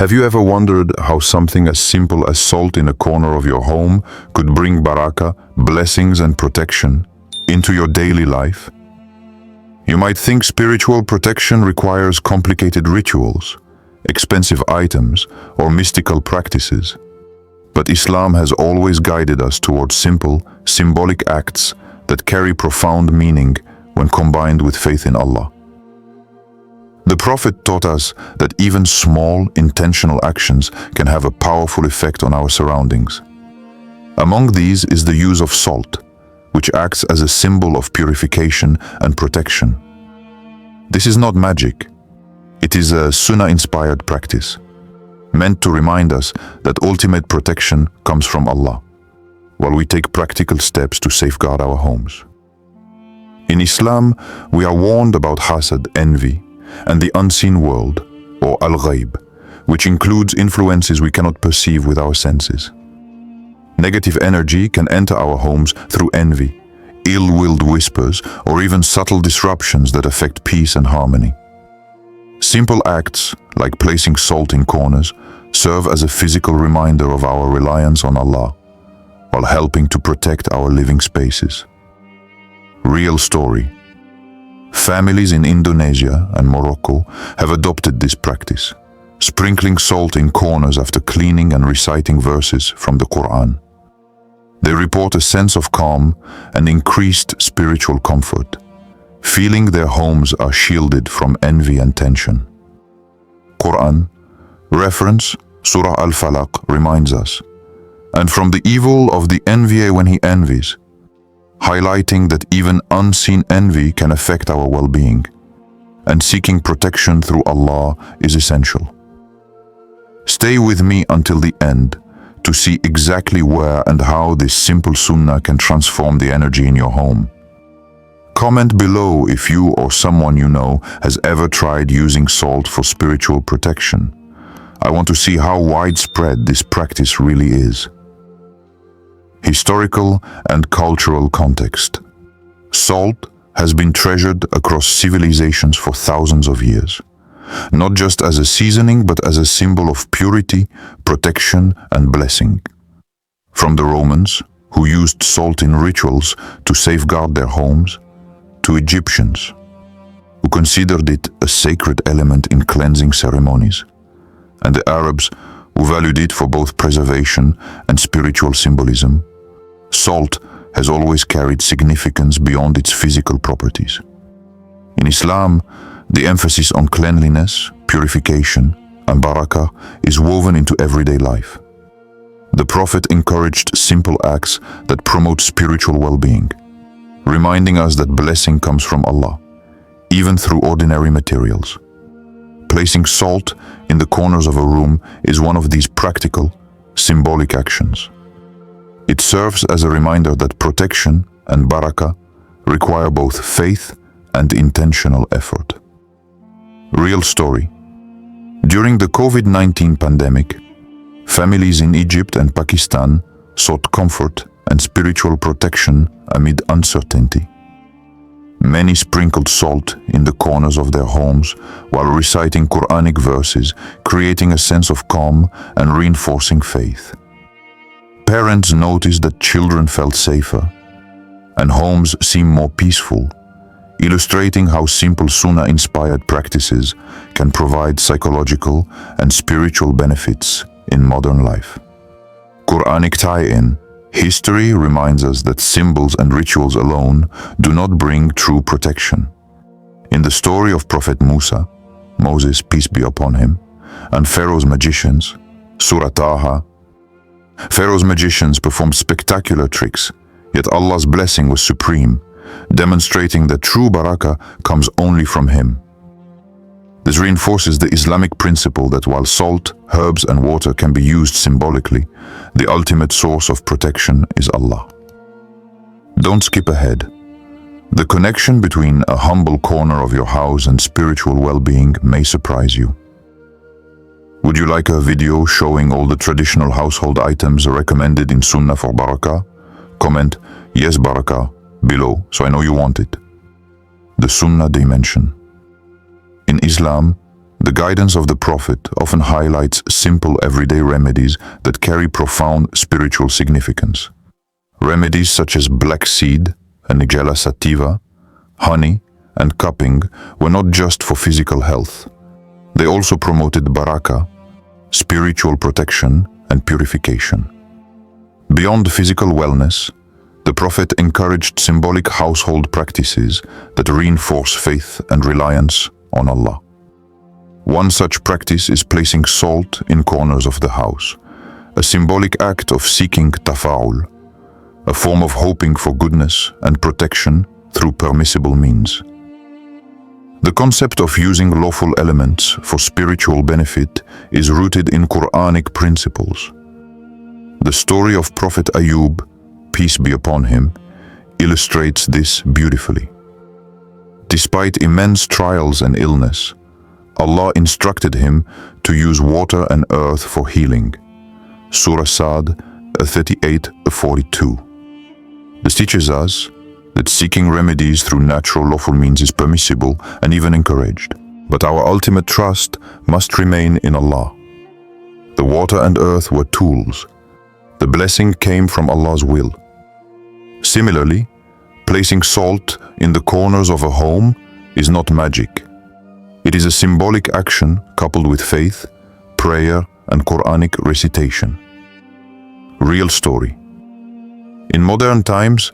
Have you ever wondered how something as simple as salt in a corner of your home could bring barakah, blessings and protection into your daily life? You might think spiritual protection requires complicated rituals, expensive items, or mystical practices. But Islam has always guided us towards simple, symbolic acts that carry profound meaning when combined with faith in Allah. The Prophet taught us that even small, intentional actions can have a powerful effect on our surroundings. Among these is the use of salt, which acts as a symbol of purification and protection. This is not magic. It is a Sunnah-inspired practice, meant to remind us that ultimate protection comes from Allah, while we take practical steps to safeguard our homes. In Islam, we are warned about hasad, envy, and the unseen world, or al-ghayb, which includes influences we cannot perceive with our senses. Negative energy can enter our homes through envy, ill-willed whispers, or even subtle disruptions that affect peace and harmony. Simple acts, like placing salt in corners, serve as a physical reminder of our reliance on Allah, while helping to protect our living spaces. Real story. Families in Indonesia and Morocco have adopted this practice, sprinkling salt in corners after cleaning and reciting verses from the Quran. They report a sense of calm and increased spiritual comfort, feeling their homes are shielded from envy and tension. Quran reference Surah Al-Falaq reminds us, "And from the evil of the envier when he envies," highlighting that even unseen envy can affect our well-being, and seeking protection through Allah is essential. Stay with me until the end to see exactly where and how this simple sunnah can transform the energy in your home. Comment below if you or someone you know has ever tried using salt for spiritual protection. I want to see how widespread this practice really is. Historical and cultural context. Salt has been treasured across civilizations for thousands of years, not just as a seasoning but as a symbol of purity, protection, and blessing. From the Romans, who used salt in rituals to safeguard their homes, to Egyptians, who considered it a sacred element in cleansing ceremonies, and the Arabs, who valued it for both preservation and spiritual symbolism, salt has always carried significance beyond its physical properties. In Islam, the emphasis on cleanliness, purification, and barakah is woven into everyday life. The Prophet encouraged simple acts that promote spiritual well-being, reminding us that blessing comes from Allah, even through ordinary materials. Placing salt in the corners of a room is one of these practical, symbolic actions. It serves as a reminder that protection and barakah require both faith and intentional effort. Real story. During the COVID-19 pandemic, families in Egypt and Pakistan sought comfort and spiritual protection amid uncertainty. Many sprinkled salt in the corners of their homes while reciting Quranic verses, creating a sense of calm and reinforcing faith. Parents noticed that children felt safer, and homes seemed more peaceful, illustrating how simple Sunnah-inspired practices can provide psychological and spiritual benefits in modern life. Quranic tie-in. History reminds us that symbols and rituals alone do not bring true protection. In the story of Prophet Musa, Moses, peace be upon him, and Pharaoh's magicians, Surah Taha, Pharaoh's magicians performed spectacular tricks, yet Allah's blessing was supreme, demonstrating that true barakah comes only from Him. This reinforces the Islamic principle that while salt, herbs, and water can be used symbolically, the ultimate source of protection is Allah. Don't skip ahead. The connection between a humble corner of your house and spiritual well-being may surprise you. Would you like a video showing all the traditional household items recommended in Sunnah for barakah? Comment, "Yes, barakah," below, so I know you want it. The Sunnah dimension. In Islam, The guidance of the Prophet often highlights simple everyday remedies that carry profound spiritual significance. Remedies such as black seed, nigella sativa, honey, and cupping were not just for physical health. They also promoted barakah, spiritual protection, and purification. Beyond physical wellness, the Prophet encouraged symbolic household practices that reinforce faith and reliance on Allah. One such practice is placing salt in corners of the house, a symbolic act of seeking tafa'ul, a form of hoping for goodness and protection through permissible means. The concept of using lawful elements for spiritual benefit is rooted in Quranic principles. The story of Prophet Ayub, peace be upon him, illustrates this beautifully. Despite immense trials and illness, Allah instructed him to use water and earth for healing. Surah Sad 38-42. This teaches us that seeking remedies through natural lawful means is permissible and even encouraged. But our ultimate trust must remain in Allah. The water and earth were tools. The blessing came from Allah's will. Similarly, placing salt in the corners of a home is not magic. It is a symbolic action coupled with faith, prayer, and Quranic recitation. Real story. In modern times,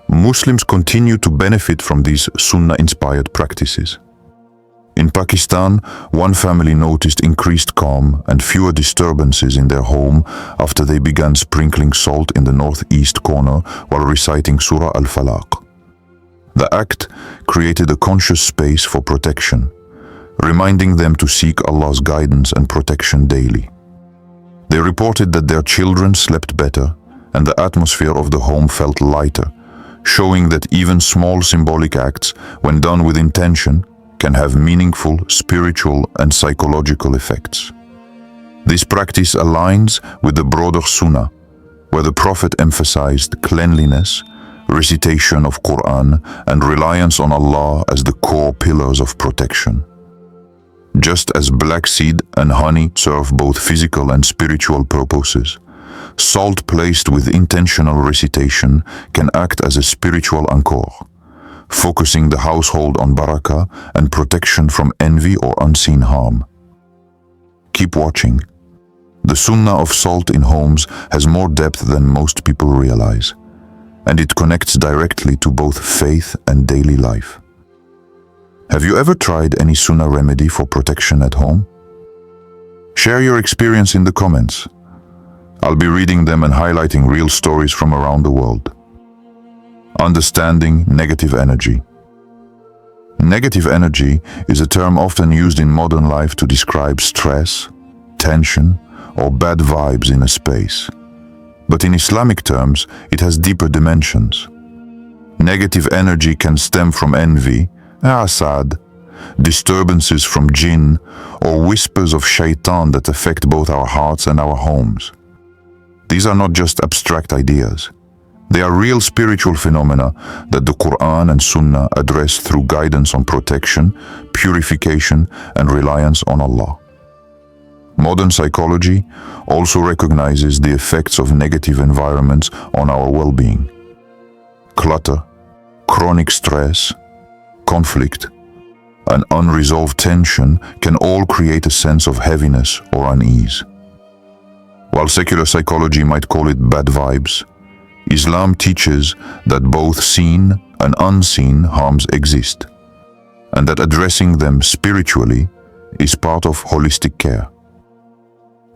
Muslims continue to benefit from these Sunnah-inspired practices. In Pakistan, one family noticed increased calm and fewer disturbances in their home after they began sprinkling salt in the northeast corner while reciting Surah Al-Falaq. The act created a conscious space for protection, reminding them to seek Allah's guidance and protection daily. They reported that their children slept better and the atmosphere of the home felt lighter, showing that even small symbolic acts, when done with intention, can have meaningful spiritual and psychological effects. This practice aligns with the broader Sunnah, where the Prophet emphasized cleanliness, recitation of Quran, and reliance on Allah as the core pillars of protection. Just as black seed and honey serve both physical and spiritual purposes, salt placed with intentional recitation can act as a spiritual anchor, focusing the household on barakah and protection from envy or unseen harm. Keep watching. The Sunnah of salt in homes has more depth than most people realize, and it connects directly to both faith and daily life. Have you ever tried any Sunnah remedy for protection at home? Share your experience in the comments. I'll be reading them and highlighting real stories from around the world. Understanding negative energy. Negative energy is a term often used in modern life to describe stress, tension, or bad vibes in a space. But in Islamic terms, it has deeper dimensions. Negative energy can stem from envy, hasad, disturbances from jinn, or whispers of shaitan that affect both our hearts and our homes. These are not just abstract ideas. They are real spiritual phenomena that the Quran and Sunnah address through guidance on protection, purification, and reliance on Allah. Modern psychology also recognizes the effects of negative environments on our well-being. Clutter, chronic stress, conflict, and unresolved tension can all create a sense of heaviness or unease. While secular psychology might call it bad vibes, Islam teaches that both seen and unseen harms exist, and that addressing them spiritually is part of holistic care.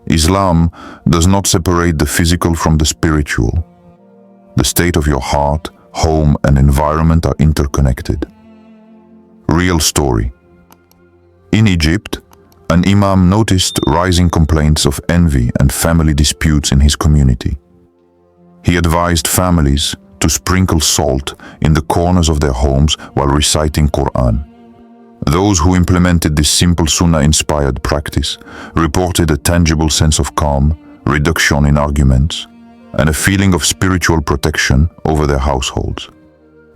Islam does not separate the physical from the spiritual. The state of your heart, home, and environment are interconnected. Real story. In Egypt, an imam noticed rising complaints of envy and family disputes in his community. He advised families to sprinkle salt in the corners of their homes while reciting Quran. Those who implemented this simple Sunnah-inspired practice reported a tangible sense of calm, reduction in arguments, and a feeling of spiritual protection over their households.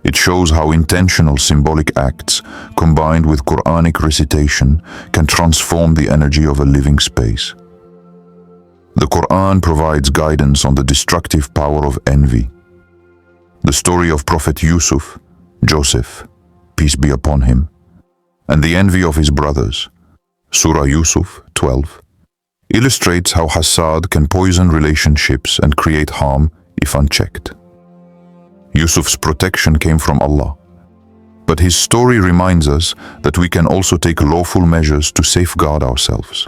It shows how intentional symbolic acts, combined with Quranic recitation, can transform the energy of a living space. The Quran provides guidance on the destructive power of envy. The story of Prophet Yusuf, Joseph, peace be upon him, and the envy of his brothers, Surah Yusuf 12, illustrates how hasad can poison relationships and create harm if unchecked. Yusuf's protection came from Allah, but his story reminds us that we can also take lawful measures to safeguard ourselves.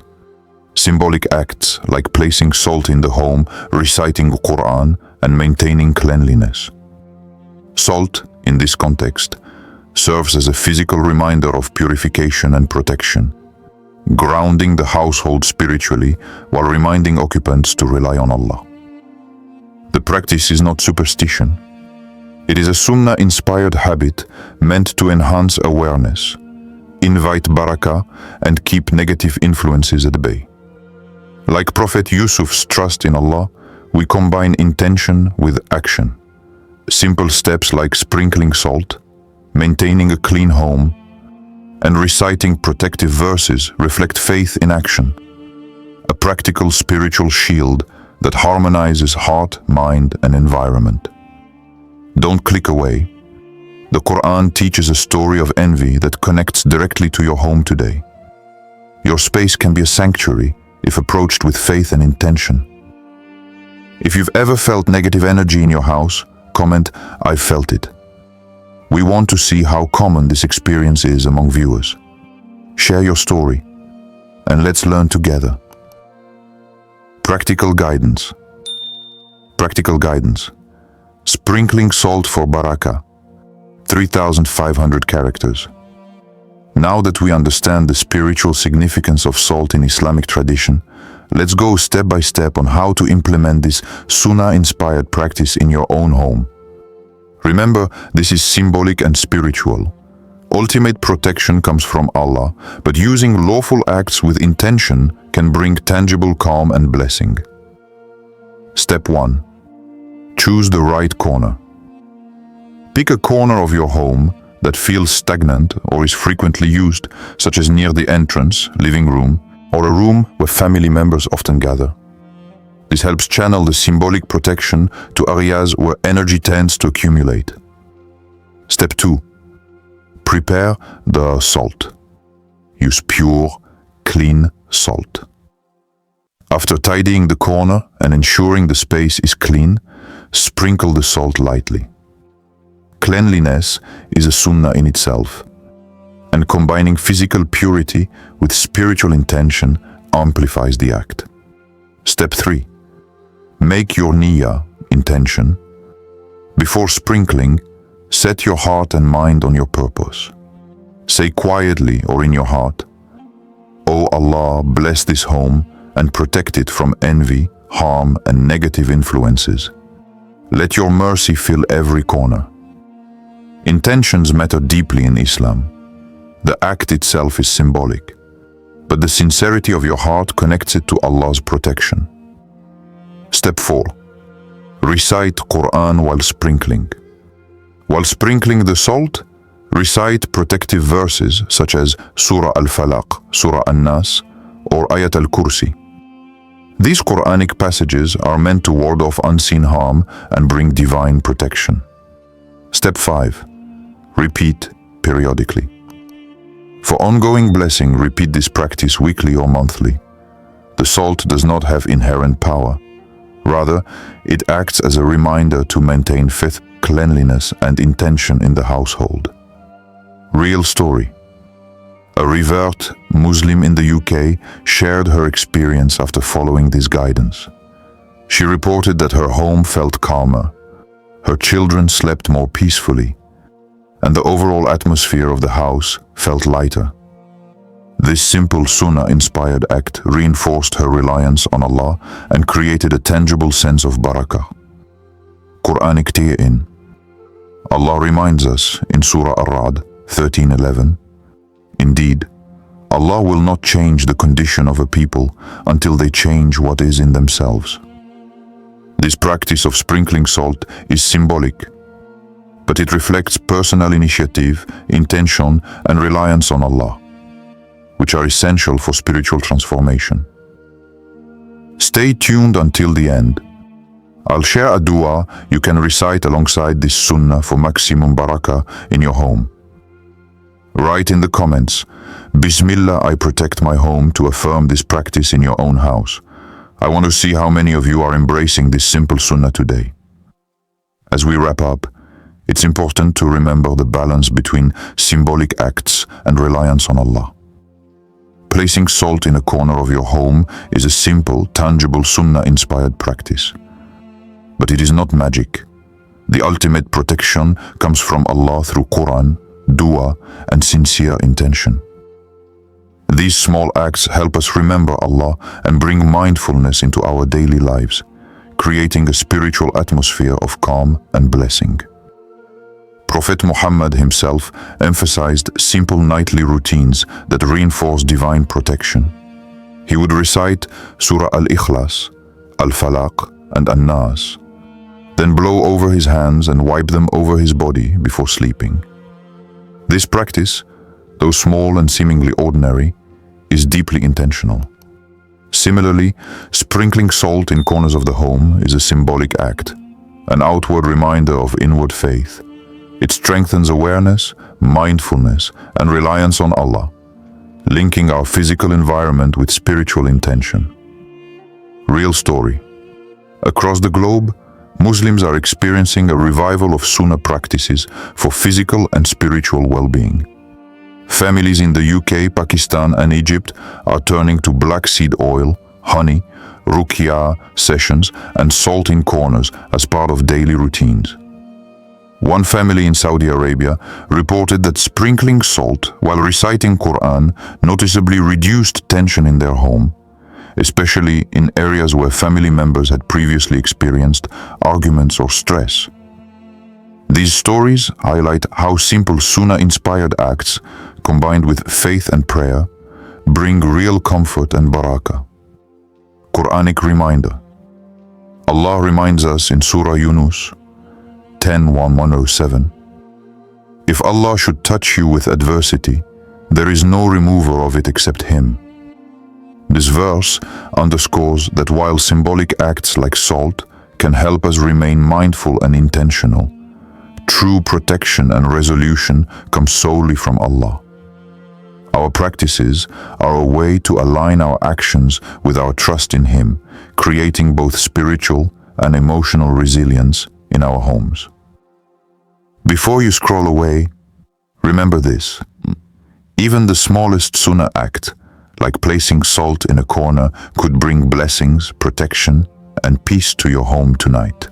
Symbolic acts like placing salt in the home, reciting the Quran, and maintaining cleanliness. Salt, in this context, serves as a physical reminder of purification and protection, grounding the household spiritually while reminding occupants to rely on Allah. The practice is not superstition. It is a Sunnah-inspired habit meant to enhance awareness, invite Barakah, and keep negative influences at bay. Like Prophet Yusuf's trust in Allah, we combine intention with action. Simple steps like sprinkling salt, maintaining a clean home, and reciting protective verses reflect faith in action, a practical spiritual shield that harmonizes heart, mind, and environment. Don't click away. The Quran teaches a story of envy that connects directly to your home today. Your space can be a sanctuary if approached with faith and intention. If you've ever felt negative energy in your house, comment, "I've felt it." We want to see how common this experience is among viewers. Share your story, and let's learn together. Practical guidance. Practical guidance. Sprinkling salt for Barakah. 3,500 characters. Now that we understand the spiritual significance of salt in Islamic tradition, let's go step by step on how to implement this Sunnah-inspired practice in your own home. Remember, this is symbolic and spiritual. Ultimate protection comes from Allah, but using lawful acts with intention can bring tangible calm and blessing. Step 1. Choose the right corner. Pick a corner of your home that feels stagnant or is frequently used, such as near the entrance, living room, or a room where family members often gather. This helps channel the symbolic protection to areas where energy tends to accumulate. Step 2. Prepare the salt. Use pure, clean salt. After tidying the corner and ensuring the space is clean, sprinkle the salt lightly. Cleanliness is a sunnah in itself, and combining physical purity with spiritual intention amplifies the act. Step 3. Make your niyyah, intention. Before sprinkling, set your heart and mind on your purpose. Say quietly or in your heart, "O Allah, bless this home and protect it from envy, harm, and negative influences. Let your mercy fill every corner." Intentions matter deeply in Islam. The act itself is symbolic, but the sincerity of your heart connects it to Allah's protection. Step 4. Recite Quran while sprinkling. While sprinkling the salt, recite protective verses such as Surah Al-Falaq, Surah An-Nas, or Ayat Al-Kursi. These Quranic passages are meant to ward off unseen harm and bring divine protection. Step 5. Repeat periodically. For ongoing blessing, repeat this practice weekly or monthly. The salt does not have inherent power. Rather, it acts as a reminder to maintain faith, cleanliness, and intention in the household. Real story. A revert Muslim in the UK shared her experience after following this guidance. She reported that her home felt calmer, her children slept more peacefully, and the overall atmosphere of the house felt lighter. This simple Sunnah-inspired act reinforced her reliance on Allah and created a tangible sense of Barakah. Quranic tear-in. Allah reminds us in Surah Ar-Ra'd 13:11, "Indeed, Allah will not change the condition of a people until they change what is in themselves." This practice of sprinkling salt is symbolic. but it reflects personal initiative, intention, and reliance on Allah, which are essential for spiritual transformation. Stay tuned until the end. I'll share a dua you can recite alongside this sunnah for maximum barakah in your home. Write in the comments, Bismillah, I protect my home, to affirm this practice in your own house. I want to see how many of you are embracing this simple sunnah today. As we wrap up, it's important to remember the balance between symbolic acts and reliance on Allah. Placing salt in a corner of your home is a simple, tangible sunnah-inspired practice. But it is not magic. The ultimate protection comes from Allah through Quran, dua, and sincere intention. These small acts help us remember Allah and bring mindfulness into our daily lives, creating a spiritual atmosphere of calm and blessing. Prophet Muhammad himself emphasized simple nightly routines that reinforce divine protection. He would recite Surah Al-Ikhlas, Al-Falaq, and An-Nas, then blow over his hands and wipe them over his body before sleeping. This practice, though small and seemingly ordinary, is deeply intentional. Similarly, sprinkling salt in corners of the home is a symbolic act, an outward reminder of inward faith. It strengthens awareness, mindfulness, and reliance on Allah, linking our physical environment with spiritual intention. Real story. Across the globe, Muslims are experiencing a revival of sunnah practices for physical and spiritual well-being. Families in the UK, Pakistan, and Egypt are turning to black seed oil, honey, ruqyah sessions, and salt in corners as part of daily routines. One family in Saudi Arabia reported that sprinkling salt while reciting Quran noticeably reduced tension in their home, especially in areas where family members had previously experienced arguments or stress. These stories highlight how simple sunnah-inspired acts, combined with faith and prayer, bring real comfort and barakah. Quranic reminder. Allah reminds us in Surah Yunus 10:107, if Allah should touch you with adversity, there is no remover of it except Him. This verse underscores that while symbolic acts like salt can help us remain mindful and intentional, true protection and resolution come solely from Allah. Our practices are a way to align our actions with our trust in Him, creating both spiritual and emotional resilience in our homes. Before you scroll away, remember this. Even the smallest sunnah act, like placing salt in a corner, could bring blessings, protection, and peace to your home tonight.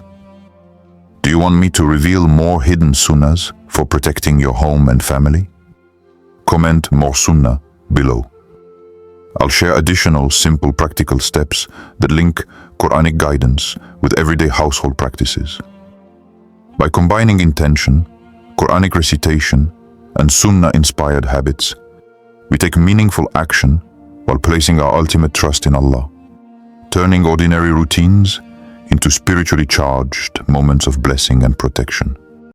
Do you want me to reveal more hidden sunnahs for protecting your home and family? Comment more sunnah below. I'll share additional simple practical steps that link Quranic guidance with everyday household practices. By combining intention, Quranic recitation, and sunnah-inspired habits, we take meaningful action while placing our ultimate trust in Allah, turning ordinary routines into spiritually charged moments of blessing and protection.